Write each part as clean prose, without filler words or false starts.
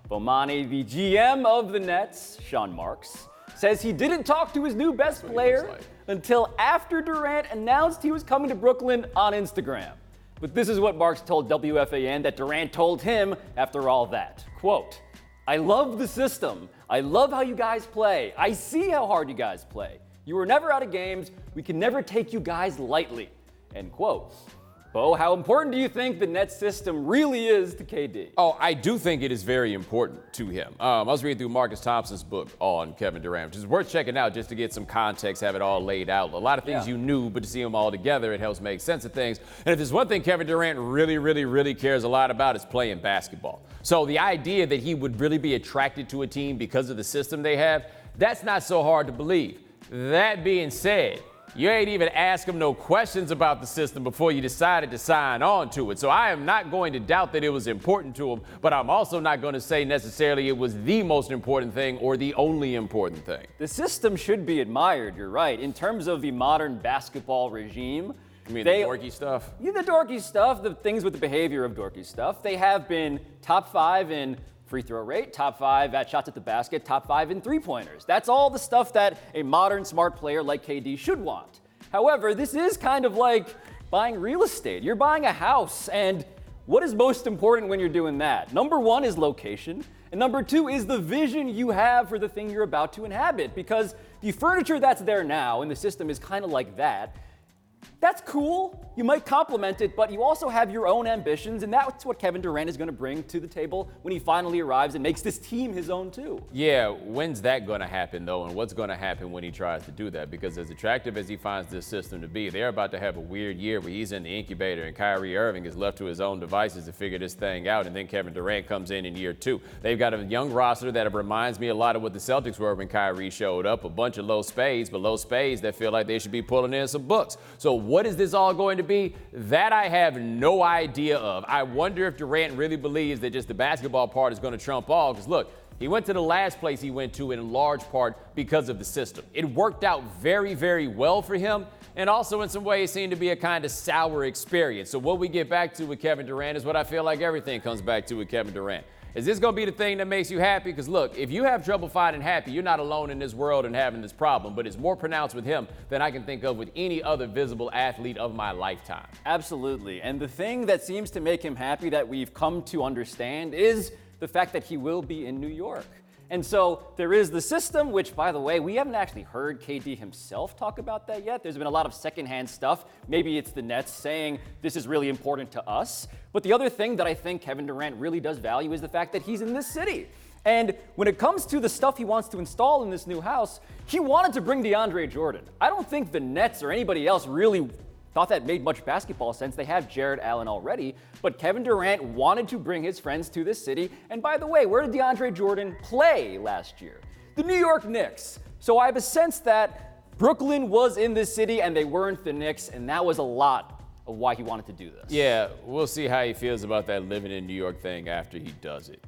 Bomani, the GM of the Nets, Sean Marks, says he didn't talk to his new best player until after Durant announced he was coming to Brooklyn on Instagram. But this is what Marks told WFAN that Durant told him after all that. Quote, "I love the system. I love how you guys play. I see how hard you guys play. You were never out of games. We can never take you guys lightly." End quote. Bo, how important do you think the Nets system really is to KD? Oh, I do think it is very important to him. I was reading through Marcus Thompson's book on Kevin Durant, which is worth checking out just to get some context, have it all laid out. A lot of things you knew, but to see them all together, it helps make sense of things. And if there's one thing Kevin Durant really cares a lot about, is playing basketball. So the idea that he would really be attracted to a team because of the system they have, that's not so hard to believe. That being said, you ain't even asked him no questions about the system before you decided to sign on to it. So I am not going to doubt that it was important to him, but I'm also not going to say necessarily it was the most important thing or the only important thing. The system should be admired, you're right. In terms of the modern basketball regime, you mean the dorky stuff? Yeah, the dorky stuff, the things with the behavior of dorky stuff. They have been top 5 in free throw rate, top 5 at shots at the basket, top 5 in three-pointers. That's all the stuff that a modern smart player like KD should want. However, this is kind of like buying real estate. You're buying a house, and what is most important when you're doing that? Number 1 is location, and number 2 is the vision you have for the thing you're about to inhabit, because the furniture that's there now, and the system is kind of like that, that's cool. You might compliment it, but you also have your own ambitions, and that's what Kevin Durant is going to bring to the table when he finally arrives and makes this team his own too. Yeah, when's that going to happen, though, and what's going to happen when he tries to do that? Because as attractive as he finds this system to be, they're about to have a weird year where he's in the incubator and Kyrie Irving is left to his own devices to figure this thing out, and then Kevin Durant comes in year 2. They've got a young roster that reminds me a lot of what the Celtics were when Kyrie showed up, a bunch of low spades that feel like they should be pulling in some books. So what is this all going to be? That I have no idea of. I wonder if Durant really believes that just the basketball part is going to trump all, because look, he went to the last place he went to in large part because of the system. It worked out very well for him, and also in some ways seemed to be a kind of sour experience. So what we get back to with Kevin Durant is what I feel like everything comes back to with Kevin Durant. Is this going to be the thing that makes you happy? Because look, if you have trouble finding happy, you're not alone in this world and having this problem, but it's more pronounced with him than I can think of with any other visible athlete of my lifetime. Absolutely. And the thing that seems to make him happy that we've come to understand is the fact that he will be in New York. And so there is the system, which, by the way, we haven't actually heard KD himself talk about that yet. There's been a lot of secondhand stuff. Maybe it's the Nets saying this is really important to us. But the other thing that I think Kevin Durant really does value is the fact that he's in this city. And when it comes to the stuff he wants to install in this new house, he wanted to bring DeAndre Jordan. I don't think the Nets or anybody else really thought that made much basketball sense. They have Jared Allen already, but Kevin Durant wanted to bring his friends to this city. And by the way, where did DeAndre Jordan play last year? The New York Knicks. So I have a sense that Brooklyn was in this city and they weren't the Knicks, and that was a lot of why he wanted to do this. Yeah, we'll see how he feels about that living in New York thing after he does it.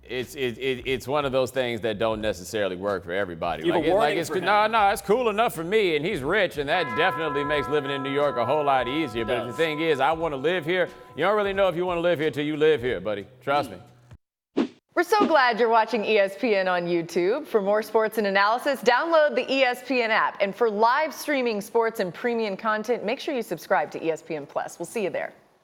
It's one of those things that don't necessarily work for everybody. It's cool enough for me, and he's rich, and that definitely makes living in New York a whole lot easier. But the thing is, I want to live here. You don't really know if you want to live here till you live here, buddy. Trust me. We're so glad you're watching ESPN on YouTube. For more sports and analysis, download the ESPN app. And for live streaming sports and premium content, make sure you subscribe to ESPN Plus. We'll see you there.